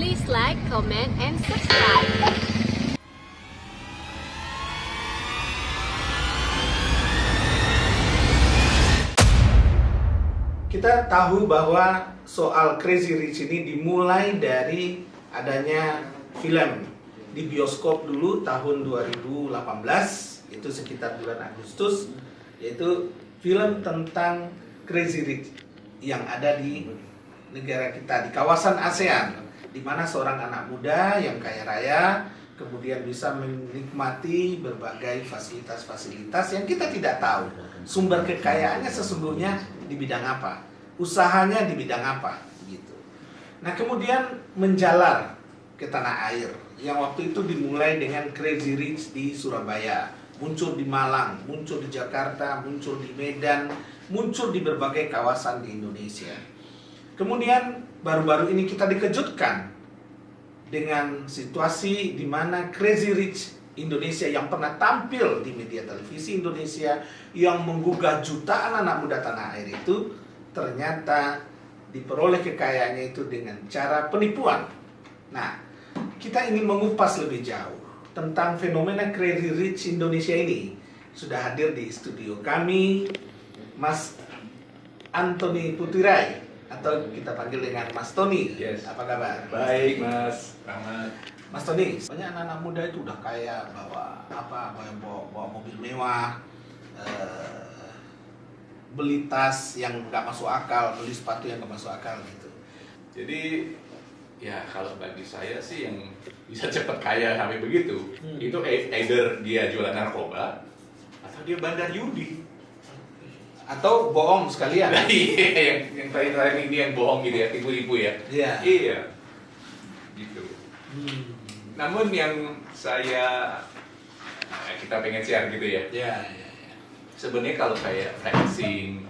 Please like, comment, and subscribe. Kita tahu bahwa soal Crazy Rich ini dimulai dari adanya film di bioskop dulu tahun 2018, itu sekitar bulan Agustus, yaitu film tentang Crazy Rich yang ada di negara kita, di kawasan ASEAN, di mana seorang anak muda yang kaya raya kemudian bisa menikmati berbagai fasilitas-fasilitas yang kita tidak tahu sumber kekayaannya sesungguhnya di bidang apa, usahanya di bidang apa gitu. Nah, kemudian menjalar ke tanah air yang waktu itu dimulai dengan Crazy Rich di Surabaya, muncul di Malang, muncul di Jakarta, muncul di Medan, muncul di berbagai kawasan di Indonesia. Kemudian baru-baru ini kita dikejutkan dengan situasi di mana Crazy Rich Indonesia yang pernah tampil di media televisi Indonesia yang menggugah jutaan anak muda tanah air itu ternyata diperoleh kekayaannya itu dengan cara penipuan. Nah, kita ingin mengupas lebih jauh tentang fenomena Crazy Rich Indonesia ini. Sudah hadir di studio kami Mas Antoni Putirai, atau kita panggil dengan Mas Tony. Yes. Apa kabar? Baik, Mas Rahmat. Mas Tony, banyak anak-anak muda itu udah kaya, bawa mobil mewah, beli tas yang nggak masuk akal, beli sepatu yang nggak masuk akal gitu. Jadi ya kalau bagi saya sih yang bisa cepat kaya sampai begitu, itu either dia jualan narkoba atau dia bandar judi. Atau bohong sekalian. Nah, iya, yang terakhir ini yang bohong gitu ya, tipu-tipu ya. Iya. Iya. Gitu. Namun yang kita pengen share gitu ya. Iya. Sebenarnya kalau kayak flexing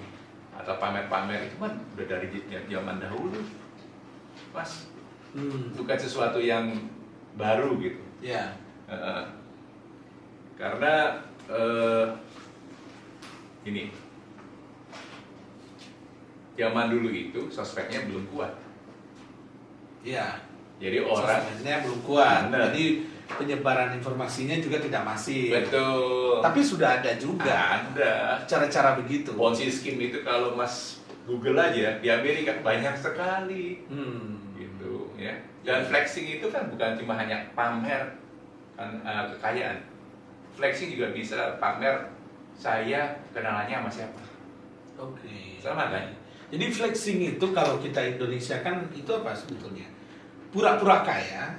atau pamer-pamer itu kan udah dari zaman dahulu, Mas. Bukan sesuatu yang baru gitu. Iya. Karena ini zaman dulu itu sosmednya belum kuat. Iya. Jadi orang sosmednya belum kuat. Bener. Jadi penyebaran informasinya juga tidak masif. Betul. Tapi sudah ada juga Ada cara-cara begitu. Ponzi scheme itu kalau Mas Google aja di Amerika banyak sekali. Gitu ya. Dan flexing itu kan bukan cuma hanya pamer kekayaan. Flexing juga bisa pamer saya kenalannya sama siapa. Oke. Sama kan? Jadi flexing itu kalau kita Indonesia kan itu apa sebetulnya? Pura-pura kaya,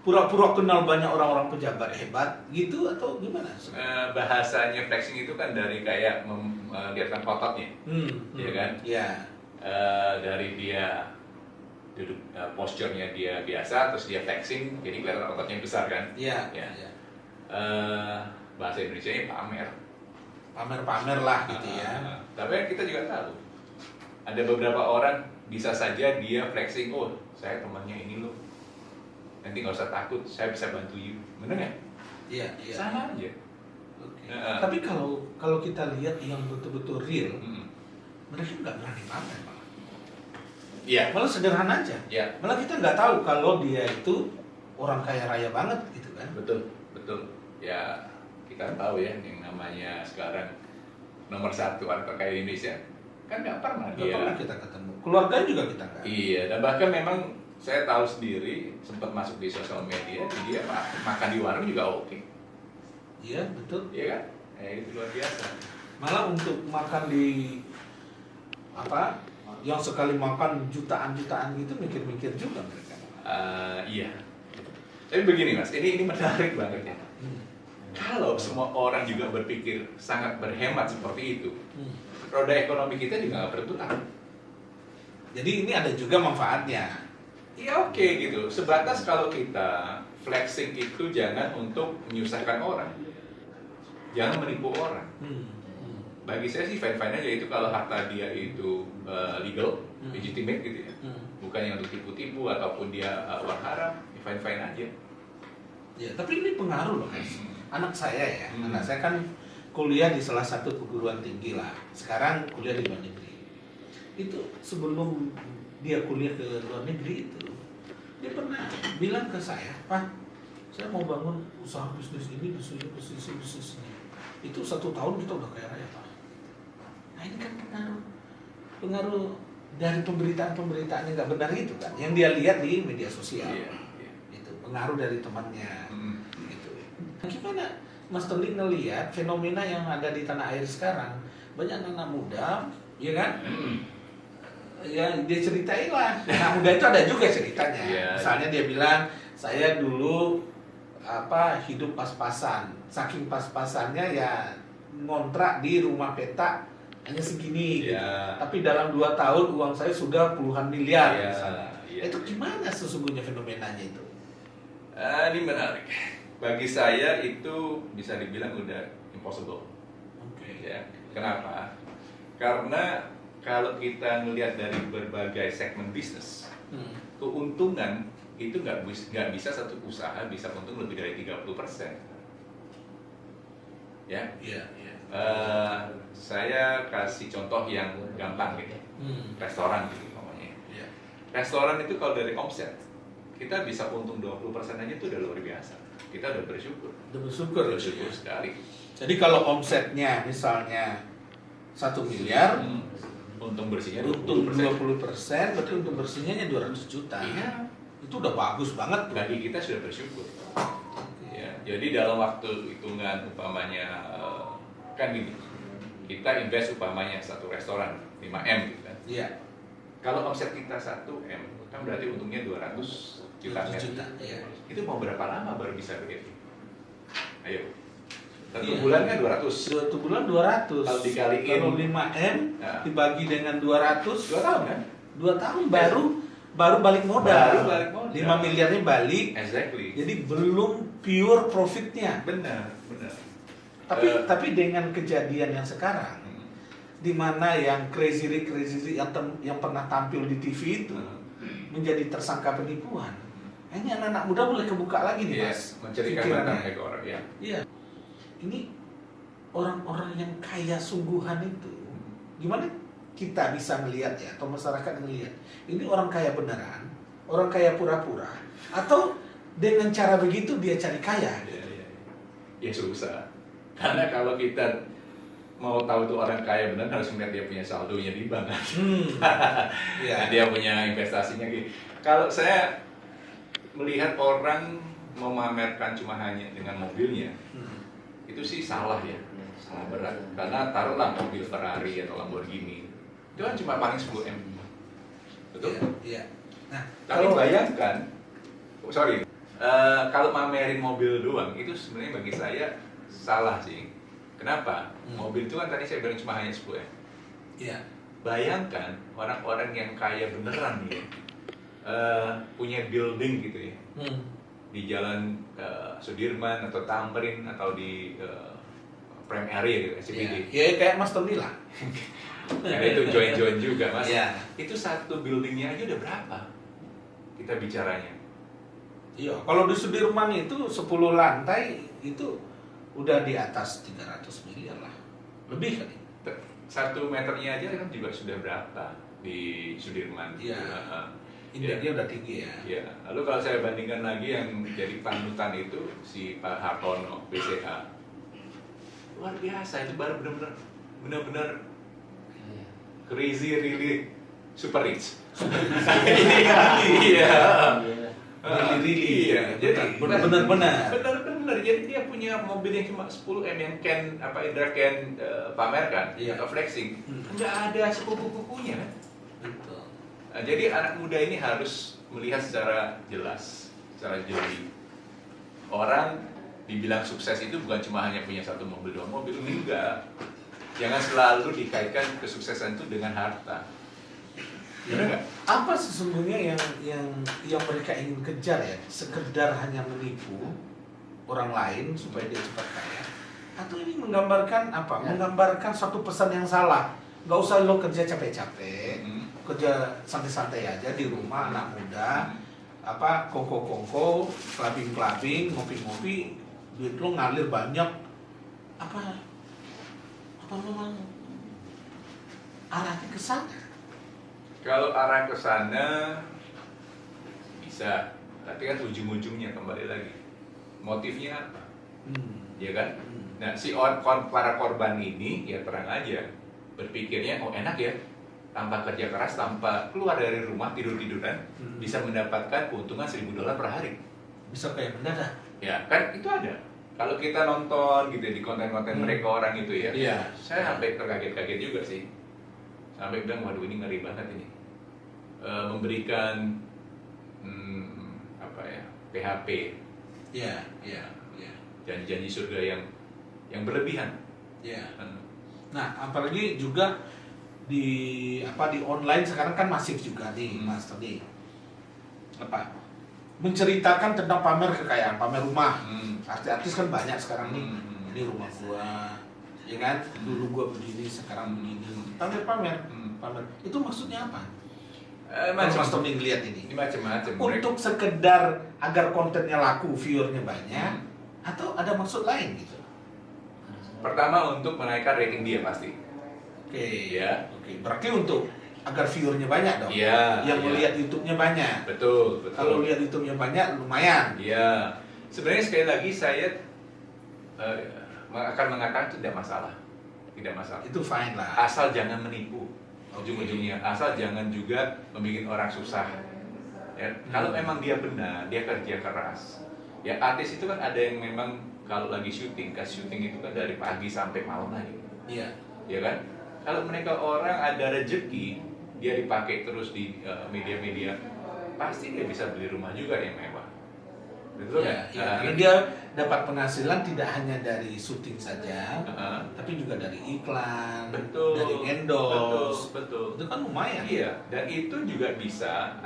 pura-pura kenal banyak orang-orang pejabat hebat gitu atau gimana? Bahasanya flexing itu kan dari kayak memlihatkan ototnya, ya kan? Iya. Dari dia duduk, posturnya dia biasa, terus dia flexing, jadi kelihatan ototnya besar kan? Iya. Ya. Bahasa Indonesia-nya pamer. Pamer-pamer lah gitu ya. Tapi kita juga tahu ada beberapa orang bisa saja dia flexing, oh saya temannya ini loh, nanti nggak usah takut, saya bisa bantu you, bener nggak? Iya. Sama aja. Oke. Tapi kalau kita lihat yang betul-betul real, mereka nggak berani pamer malah. Iya. Malah sederhana aja. Iya. Malah kita nggak tahu kalau dia itu orang kaya raya banget gitu kan. Betul. Ya kita tahu ya yang namanya sekarang nomor 1 orang terkaya di Indonesia kan nggak pernah Nggak pernah kita ketemu. Keluarga juga kita nggak. Iya, dan bahkan memang saya tahu sendiri sempat masuk di sosial media, dia makan di warung juga oke. Iya, betul. Iya kan? Itu luar biasa. Malah untuk makan di yang sekali makan jutaan-jutaan gitu mikir-mikir juga mereka. Iya. Tapi begini Mas, ini menarik banget ya. Kalau semua orang juga berpikir sangat berhemat seperti itu, roda ekonomi kita juga nggak berputar. Jadi ini ada juga manfaatnya. Iya oke gitu. Sebatas kalau kita flexing itu jangan untuk menyusahkan orang, jangan menipu orang. Bagi saya sih fine-fine aja itu kalau harta dia itu legal, legitimate gitu ya. Bukan yang untuk tipu-tipu ataupun dia uang haram, fine-fine aja. Ya, tapi ini pengaruh loh guys. Anak saya kan kuliah di salah satu perguruan tinggi lah. Sekarang kuliah di luar negeri. Itu sebelum dia kuliah ke luar negeri itu, dia bilang ke saya, Pak, saya mau bangun usaha bisnis ini, bisnis ini. Itu 1 tahun kita udah kaya raya, Pak. Nah ini kan pengaruh dari pemberitaan-pemberitaan yang nggak benar itu kan, yang dia lihat di media sosial. Itu pengaruh dari temannya. Gitu. Gimana Mas Tony ngelihat fenomena yang ada di tanah air sekarang? Banyak anak muda, ya kan? Ya dia ceritain lah. Anak muda itu ada juga ceritanya. Misalnya dia bilang, saya dulu hidup pas-pasan. Saking pas-pasannya ya ngontrak di rumah petak hanya segini gitu. Tapi dalam 2 tahun uang saya sudah puluhan miliar misalnya. Itu gimana sesungguhnya fenomenanya itu? Ini menarik. Bagi saya itu bisa dibilang udah impossible. Ya. Kenapa? Karena kalau kita melihat dari berbagai segmen bisnis, keuntungan itu nggak bisa satu usaha bisa untung lebih dari 30%. Ya. Saya kasih contoh yang gampang gitu. Restoran gitu namanya. Restoran itu kalau dari omset kita bisa untung 20% aja itu udah luar biasa. Kita udah bersyukur. Bersyukur sekali. Jadi kalau omsetnya misalnya 1 miliar, untung bersihnya untung 20%, berarti untung bersihnya hanya 200 juta. Iya. Itu udah bagus banget. Bagi kita sudah bersyukur. Ya, jadi dalam waktu hitungan umpamanya kan gini, kita invest umpamanya satu restoran 5M gitu kan. Iya. Kalau omset kita 1M, kan berarti untungnya 200 juta. Iya. Itu mau berapa lama baru bisa begitu? Ayo. 1 bulan kan 200. 1 bulan 200. Kalau dikaliin, kalau 5M dibagi dengan 200, 2 tahun kan? 2 tahun baru balik modal. 5 miliarnya balik. Exactly. Jadi belum pure profitnya. Benar. Tapi dengan kejadian yang sekarang, di mana yang crazy Rich yang pernah tampil di TV itu menjadi tersangka penipuan. Ini anak-anak muda mulai kebuka lagi nih, Mas. Menceritakan tentang orang ya. Iya. Ini orang-orang yang kaya sungguhan itu, gimana kita bisa melihat ya, atau masyarakat melihat ini orang kaya beneran, orang kaya pura-pura, atau dengan cara begitu dia cari kaya? Ya susah. Karena kalau kita mau tahu tuh orang kaya benar harus melihat dia punya saldonya di bank. Dia punya investasinya gitu. Kalau saya melihat orang memamerkan cuma hanya dengan mobilnya, itu sih salah ya, salah berat. Karena taruhlah mobil Ferrari atau Lamborghini, itu kan cuma paling 10M. Betul? Iya. Nah, tapi bayangkan, kalau mamerin mobil doang itu sebenarnya bagi saya salah sih. Kenapa? Mobil itu kan tadi saya bilang cuma hanya 10M. Iya. Bayangkan orang-orang yang kaya beneran nih, punya building gitu ya, di jalan Sudirman atau Tamrin atau di Prime Area gitu, SCBD. Ya kayak Mas Tony lah. Karena itu join juga Mas. Iya. Itu satu buildingnya aja udah berapa? Kita bicaranya. Iya. Kalau di Sudirman itu 10 lantai itu udah di atas 300 miliar lah, lebih kali. 1 meternya aja kan juga sudah berapa di Sudirman? Iya. Indeksnya udah tinggi ya. Iya. Lalu kalau saya bandingkan lagi yang jadi panutan itu si Pak Hartono BCA, luar biasa, itu baru benar-benar crazy, really super rich. Iya. Iya. Jadi benar-benar. Jadi dia punya mobil yang cuma 10M yang Indra Ken pamerkan atau flexing, nggak ada sepupu-pupunya. Betul. Nah, jadi anak muda ini harus melihat secara jelas, secara jeli. Orang dibilang sukses itu bukan cuma hanya punya 1 mobil, 2 mobil, enggak. Jangan selalu dikaitkan kesuksesan itu dengan harta. Benar nggak? Apa sesungguhnya yang mereka ingin kejar ya? Sekedar hanya menipu orang lain supaya dia cepat kaya? Atau ini menggambarkan apa? Menggambarkan suatu pesan yang salah. Nggak usah lo kerja capek-capek, kerja santai-santai aja di rumah, anak muda, kongko-kongko, clubbing-clubbing, ngopi-ngopi, duit lo ngalir banyak. Apa memang arahnya ke sana? Kalau arah ke sana bisa, Tapi kan ujung-ujungnya kembali lagi motifnya apa, ya kan? Nah para korban ini ya terang aja berpikirnya enak ya, tanpa kerja keras, tanpa keluar dari rumah, tidur-tiduran, bisa mendapatkan keuntungan $1.000 per hari. Bisa kayak mendadak. Ya kan itu ada. Kalau kita nonton gitu di konten-konten mereka orang itu ya, Iya. saya sampai terkaget-kaget juga sih. Sampai bilang waduh ini ngeri banget ini. Memberikan PHP. Iya. Janji-janji surga yang berlebihan. Iya. Nah, apalagi juga di online sekarang kan masif juga nih, Mas tadi. Menceritakan tentang pamer kekayaan, pamer rumah. Artis-artis kan banyak sekarang nih. Ini rumah gua, ya kan? Dulu gua begini, sekarang begini. Pamer. Itu maksudnya apa? Mas Tony ngeliat ini. Ini macam-macam. Untuk sekedar agar kontennya laku, viewernya banyak, atau ada maksud lain gitu? Pertama untuk menaikkan rating dia pasti. Oke. Ya. Oke. Berarti untuk agar viewernya banyak dong. Iya. Yang melihat YouTube-nya banyak. Betul. Kalau lihat YouTube-nya banyak, lumayan. Iya. Sebenarnya sekali lagi saya akan mengatakan tidak masalah. Itu fine lah. Asal jangan menipu. Ujung-ujungnya asal jangan juga membuat orang susah. Ya. Kalau memang dia benar, dia kerja keras. Ya artis itu kan ada yang memang kalau lagi syuting itu kan dari pagi sampai malam lagi. Iya. Ya kan? Kalau mereka orang ada rezeki, dia dipakai terus di media-media, pasti dia bisa beli rumah juga yang mewah. Betul Ya, kan? ya. Karena dia dapat penghasilan tidak hanya dari syuting saja, tapi juga dari iklan, Betul. dari endorse. Betul. Itu kan lumayan. Iya, dan itu juga bisa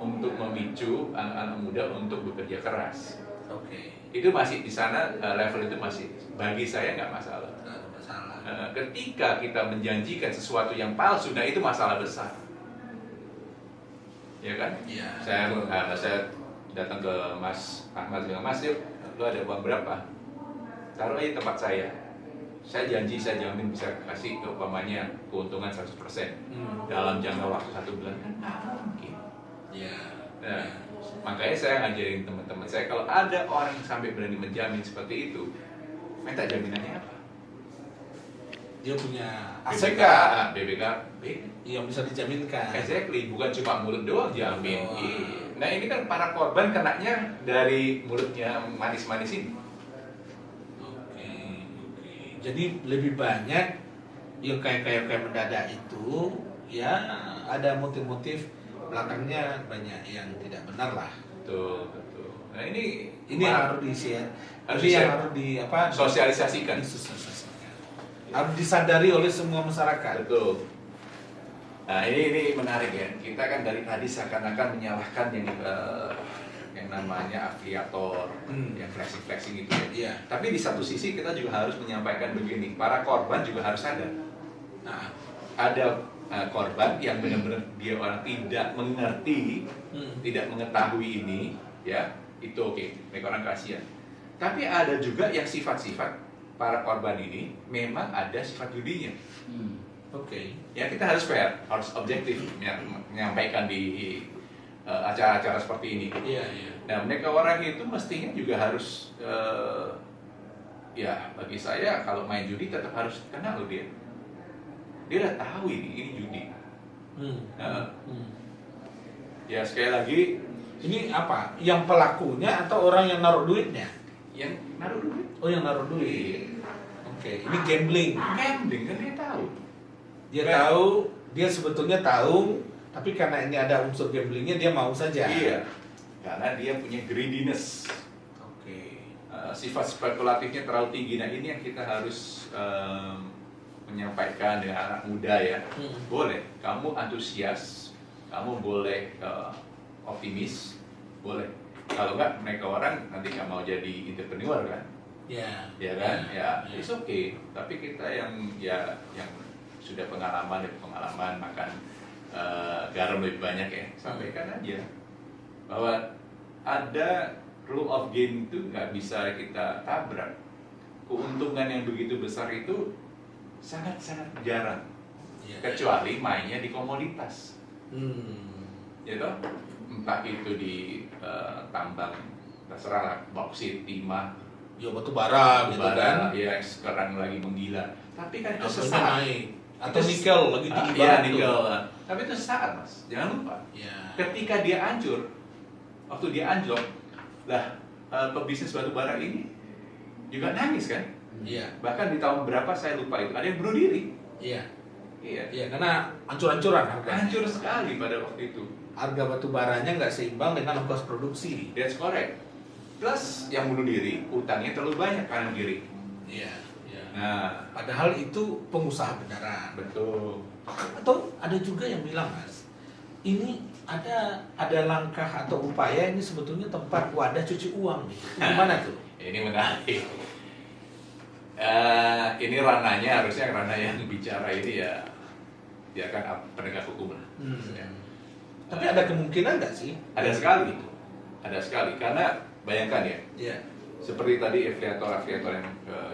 untuk memicu anak-anak muda untuk bekerja keras. Oke. Itu masih di sana level itu masih bagi saya nggak masalah. Nggak ada masalah. Ketika kita menjanjikan sesuatu yang palsu, nah itu masalah besar. Ya kan? Iya. Saya datang ke Mas Ahmad bilang, Mas yuk, lu ada uang berapa? Taruh aja tempat saya. Saya janji, saya jamin bisa kasih umpamanya keuntungan 100% dalam jangka waktu 1 bulan. Kan nggak mungkin. Iya. Nah, makanya saya ngajarin teman-teman saya kalau ada orang yang sampai berani menjamin seperti itu, minta jaminannya apa? Dia punya BPK, ACK yang bisa dijaminkan. exactly, bukan cuma mulut doang jamin. Oh. Iya. Nah ini kan para korban kenanya dari mulutnya manis-manis ini. Oke. Jadi lebih banyak yang kayak mendadak itu, ya ada motif-motif belakangnya banyak yang tidak benar lah. Betul. Nah ini Harus di-share. Harus Ini yang di-share. harus sosialisasikan. Harus disadari oleh semua masyarakat. Betul. Nah ini menarik ya. Kita kan dari tadi seakan-akan menyalahkan yang namanya afiliator, yang flexing itu ya. Iya. Tapi di satu sisi kita juga harus menyampaikan begini, para korban juga harus sadar. Nah, Ada korban yang benar-benar dia orang tidak mengerti, tidak mengetahui ini, ya itu oke, mereka orang kasihan. Tapi ada juga yang sifat-sifat para korban ini memang ada sifat judinya. Oke. Ya kita harus fair, harus objektif menyampaikan di acara-acara seperti ini. Iya. Nah mereka orang itu mestinya juga harus ya bagi saya kalau main judi tetap harus kenal loh dia. Dia udah tahu ini judi. Ya sekali lagi Ini apa? Yang pelakunya atau orang yang naruh duitnya? yang naruh duit. Oh, yang naruh duit. Oke, ini gambling. Gambling kan dia tahu. Dia tahu, dia sebetulnya tahu, tapi karena ini ada unsur gamblingnya dia mau saja. Iya. Karena dia punya greediness. Oke. Sifat spekulatifnya terlalu tinggi. Nah ini yang kita harus menyampaikan dengan anak muda ya. Boleh, kamu antusias, kamu boleh optimis, boleh. Kalau enggak, mereka orang nanti nggak mau jadi entrepreneur kan? Ya. Ya kan? Ya, it's okay. Tapi kita yang sudah pengalaman makan garam lebih banyak ya, sampaikan aja bahwa ada rule of game itu nggak bisa kita tabrak. Keuntungan yang begitu besar itu sangat-sangat jarang, kecuali mainnya di komoditas. Ya toh? Entah itu di tambang terserah lah, bauksit, timah, Ya batu bara gitu bara, kan. ya sekarang lagi menggila. Tapi kan itu Harganya sesaat. naik. Atau nikel lagi tinggi Iya, banget tuh. nikel. Tapi itu sesaat, Mas. Jangan lupa. Ya. Ketika dia hancur, waktu dia anjlok, lah pebisnis batu bara ini juga nangis kan? Iya. Bahkan di tahun berapa saya lupa itu, ada yang bunuh diri. Iya. Iya. Iya, karena hancur-hancuran harganya. Hancur sekali pada waktu itu. Harga batu baranya nggak seimbang dengan ongkos produksi. That's correct. Plus yang bunuh diri, utangnya terlalu banyak kanan kiri. Iya. Iya. Nah, Padahal itu pengusaha beneran. betul. Atau ada juga yang bilang, Mas, ini ada langkah atau upaya ini sebetulnya tempat wadah cuci uang gitu. Gimana tuh? Ini menarik. Ini ranahnya harusnya ranah yang bicara ini ya biarkan penegak hukum lah. Ya. Tapi ada kemungkinan nggak sih? Ada sekali, karena bayangkan ya, Iya. seperti tadi afiliator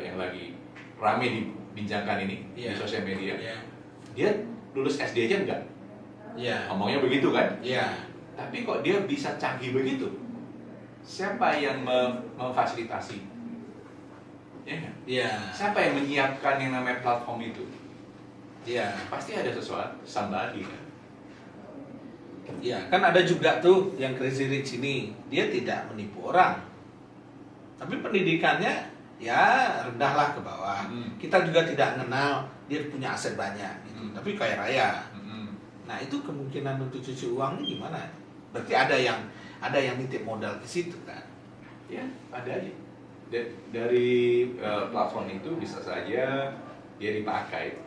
yang lagi rame dibincangkan ini Iya. di sosial media, Iya. dia lulus SD aja enggak, Iya. ngomongnya begitu kan? Iya. Tapi kok dia bisa canggih begitu? Siapa yang memfasilitasi? Ya nggak? Iya. Siapa yang menyiapkan yang namanya platform itu? Iya. Pasti ada sesuatu, somebody kan? Iya, kan ada juga tuh yang Crazy Rich ini, dia tidak menipu orang. Tapi pendidikannya ya rendah lah ke bawah. Kita juga tidak mengenal dia punya aset banyak gitu. Tapi kaya raya. Nah, itu kemungkinan untuk cuci uang ini gimana? Berarti ada yang nitip modal ke situ kan? Ya, ada aja. Dari platform itu bisa saja dia dipakai.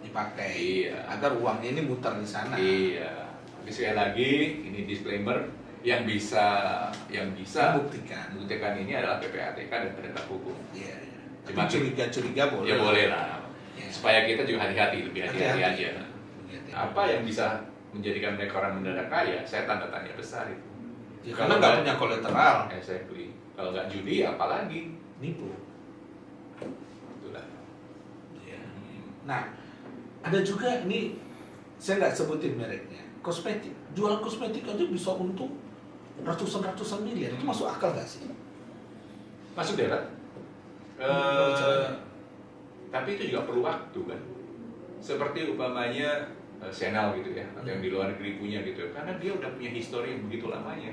Iya. Agar uangnya ini muter di sana. Iya. Tapi sekali lagi ini disclaimer yang bisa membuktikan ini adalah PPATK dan penegak hukum. Iya. Cuma Tapi curiga boleh. Ya boleh lah. Iya. Supaya kita juga hati-hati, lebih hati-hati Hati-hati. aja. Apa yang bisa menjadikan mereka orang mendadak kaya? Saya tanda tanya besar itu. Ya, karena nggak punya kolateral. Exactly. Kalau nggak judi, apalagi Nipu. itulah. Iya. Nah, ada juga ini saya nggak sebutin mereknya. Kosmetik, jual kosmetik aja bisa untung ratusan miliar. Itu masuk akal nggak sih? Masuk darat. Tapi itu juga perlu waktu kan. Seperti umpamanya Chanel gitu ya, atau yang di luar negeri punya gitu. Karena dia udah punya histori yang begitu lamanya.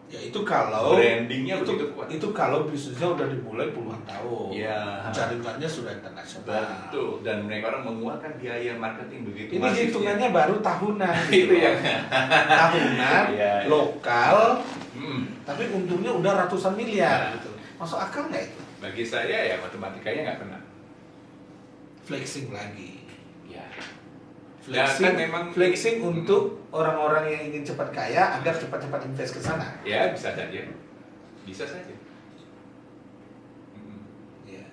Ya itu kalau brandingnya begitu kuat. Itu kalau bisnisnya udah dimulai puluhan tahun. Iya. Jaringannya sudah internasional. Betul. Dan mereka orang mengeluarkan biaya marketing begitu. Ini hitungannya baru tahunan. Itu yang tahunan, Iya. lokal, tapi untungnya udah ratusan miliar. Gitu. Masuk akal nggak itu? Bagi saya ya matematikanya nggak kena. Flexing lagi. Ya. Flexing, kan memang flexing untuk orang-orang yang ingin cepat kaya agar cepat-cepat invest ke sana. Ya bisa saja. Bisa saja. Ya.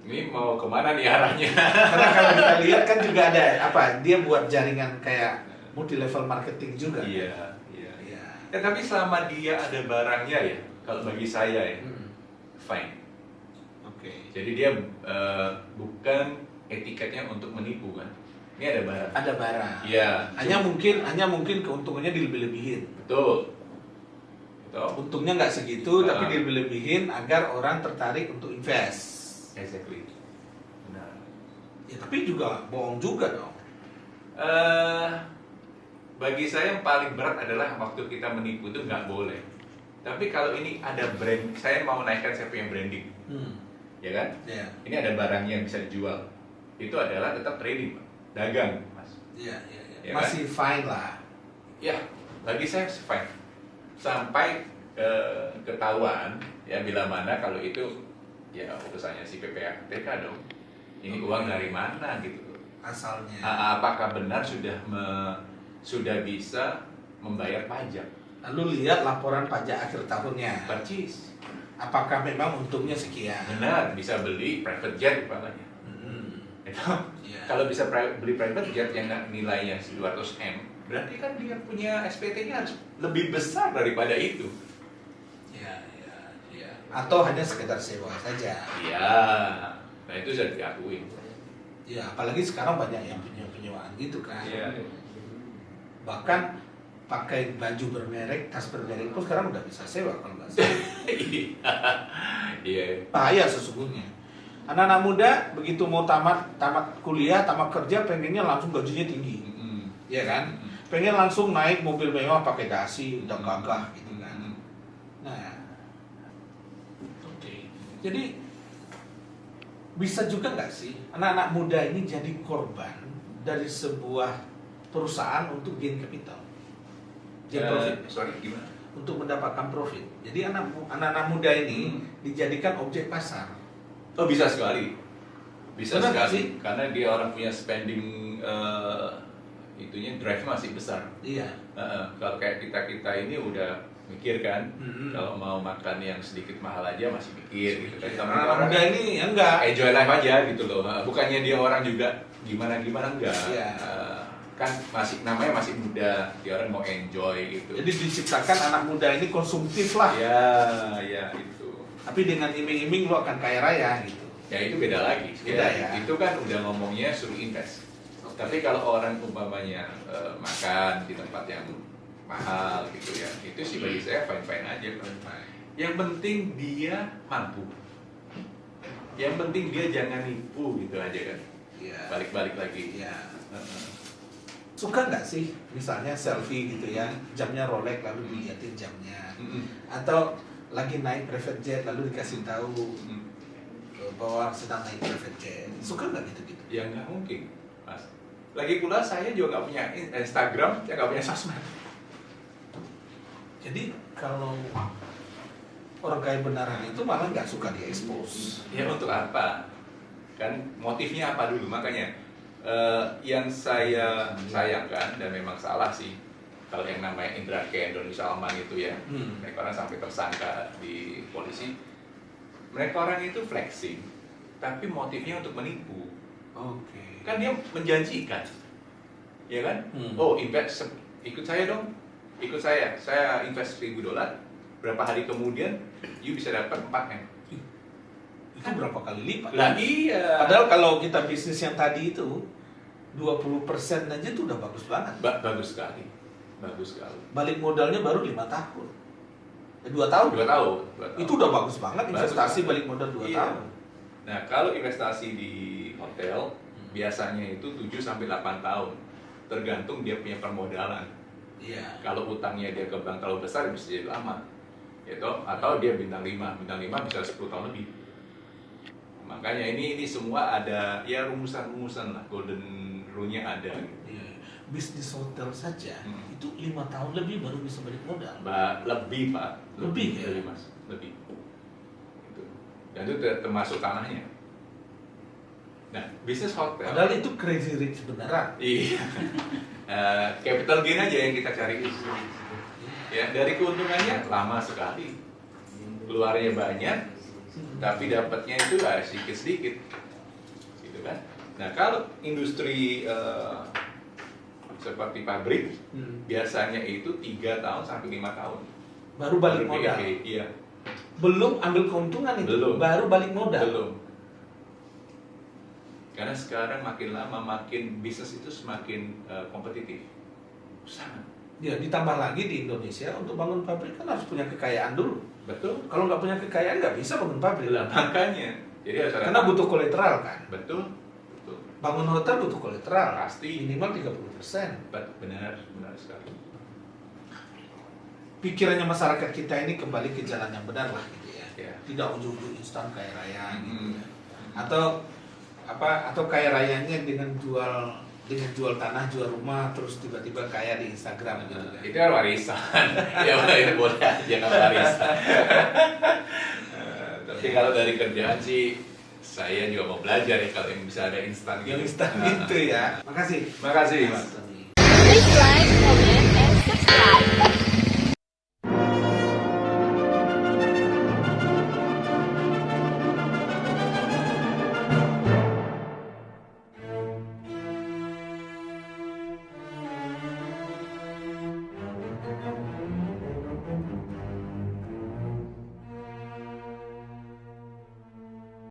Ini mau kemana nih arahnya? Karena kalau kita lihat kan juga ada apa? Dia buat jaringan kayak multi level marketing juga. Iya, iya. Iya. Ya, tapi selama dia ada barangnya ya, kalau bagi saya ya, fine. Oke. Jadi dia bukan etiketnya untuk menipu kan. Ini ada barang. Ada barang. Iya. Hanya mungkin keuntungannya dilebih-lebihin. Betul. Betul. Untungnya nggak segitu, tapi dilebih-lebihin agar orang tertarik untuk invest. Exactly. Benar. Ya, tapi juga bohong juga dong. Bagi saya yang paling berat adalah waktu kita menipu itu nggak boleh. Tapi kalau ini ada brand, saya mau naikkan saya punya branding, ya kan? Iya. Ini ada barangnya yang bisa dijual. Itu adalah tetap trading, Pak. Dagang, Mas. Iya. Ya Masih fine lah. Ya, bagi saya fine. Sampai ketahuan ya bila mana kalau itu ya urusannya si PPATK dong. Ini uang dari mana gitu. Asalnya. Apakah benar sudah bisa membayar pajak? Lalu lihat laporan pajak akhir tahunnya. Percis. Apakah memang untungnya sekian? Benar, bisa beli private jet umpamanya. Itu, Iya. kalau bisa beli private jet yang nilainya 200 M, berarti kan dia punya SPT-nya harus lebih besar daripada itu. Iya. Atau hanya sekedar sewa saja. Iya, nah itu sudah diakui. Ya, apalagi sekarang banyak yang punya penyewaan gitu kan. Iya. Bahkan pakai baju bermerek, tas bermerek pun sekarang udah bisa sewa kalau nggak salah. Iya. Bahaya sesungguhnya. Anak-anak muda begitu mau tamat kuliah, tamat kerja, pengennya langsung gajinya tinggi, ya kan? Pengen langsung naik mobil mewah pakai dasi, udah gagah gitu kan. Nah, oke. Jadi bisa juga nggak sih anak-anak muda ini jadi korban dari sebuah perusahaan untuk gain capital, gain profit, Sorry, gimana? untuk mendapatkan profit. Jadi anak-anak muda ini dijadikan objek pasar. Oh, bisa sekali. Bisa Benar nggak sekali. sih? Karena dia orang punya spending itunya drive masih besar. Iya. Kalau kayak kita ini udah mikir kan, Mm-hmm. kalau mau makan yang sedikit mahal aja masih mikir gitu. Tapi Anak orang muda ini ya enggak. enjoy life aja gitu loh. Bukannya dia orang juga gimana enggak. Iya. Kan namanya masih muda, dia orang mau enjoy gitu. Jadi diciptakan anak muda ini konsumtif lah. Ya itu. Tapi dengan iming-iming lo akan kaya raya gitu. Ya itu beda lagi. Beda ya. Itu kan udah ngomongnya suruh invest. Tapi kalau orang umpamanya makan di tempat yang mahal gitu ya, itu sih bagi saya fine aja. Yang penting dia mampu. Yang penting dia jangan nipu gitu aja kan. Iya. Balik lagi. Iya. Suka nggak sih misalnya selfie gitu ya, jamnya Rolex lalu dilihatin jamnya, atau lagi naik private jet lalu dikasih tahu bahwa sedang naik private jet. Suka nggak gitu-gitu? Ya nggak mungkin, Mas. Lagi pula saya juga nggak punya Instagram, saya nggak punya sosmed. Jadi kalau orang kaya beneran itu malah nggak suka diekspos. Ya untuk apa? Kan motifnya apa dulu? Makanya yang saya sayangkan dan memang salah sih kalau yang namanya Indra Kents, Indonesia Aman itu ya, mereka orang sampai tersangka di polisi. Mereka orang itu flexing, tapi motifnya untuk menipu. Oke. Kan dia menjanjikan, ya kan? Oh invest, ikut saya dong, ikut saya invest $1.000. Berapa hari kemudian, you bisa dapat 4M. Itu berapa kali lipat? Lah iya. Padahal kalau kita bisnis yang tadi itu 20% aja tuh udah bagus banget. Bagus sekali. Balik modalnya baru 5 tahun. 2 tahun. 2 tahun. Itu udah bagus banget investasi Bagus. balik modal 2 Iya. tahun. Nah, kalau investasi di hotel biasanya itu 7 sampai 8 tahun. Tergantung dia punya permodalan. Iya. Kalau utangnya dia ke bank terlalu besar bisa jadi lama. Gitu. Atau dia bintang 5 bisa 10 tahun lebih. Makanya ini semua ada ya rumusan lah, golden rule-nya ada gitu. Iya. Bisnis hotel saja itu 5 tahun lebih baru bisa balik modal. Lebih Pak. Lebih ya? Lebih Mas, lebih. Gitu. Dan itu termasuk tanahnya. Nah, bisnis hotel. Padahal itu crazy rich beneran. Iya. Capital gain aja yang kita cari. Ya, dari keuntungannya lama sekali. Keluarnya banyak, tapi dapatnya itu lah sedikit-sedikit. Gitu kan? Nah, kalau industri seperti pabrik biasanya itu 3 tahun sampai 5 tahun. Baru balik modal. Iya. Belum ambil keuntungan itu, Belum. baru balik modal. Belum. Karena sekarang makin lama makin bisnis itu semakin kompetitif. Sangat. Ya, ditambah lagi di Indonesia untuk bangun pabrik kan harus punya kekayaan dulu. Betul. Kalau nggak punya kekayaan nggak bisa bangun pabrik. Lah, makanya. Jadi harus ada. Karena butuh kolateral kan. Betul. Bangun hotel butuh kolateral. Pasti. Minimal 30%. Benar sekali. Pikirannya masyarakat kita ini kembali ke jalan yang benar lah gitu ya. Ya. Tidak ujung-ujung instan kaya raya gitu ya. Atau kaya rayanya dengan jual tanah, jual rumah, terus tiba-tiba kaya di Instagram gitu kan. Itu kan warisan. Ya itu boleh aja kan warisan. Tapi kalau dari kerjaan sih saya juga mau belajar ya kalau yang bisa ada instan Yang gitu. instan itu ya. Makasih. Makasih. Mas Tony. Please like, comment, and subscribe.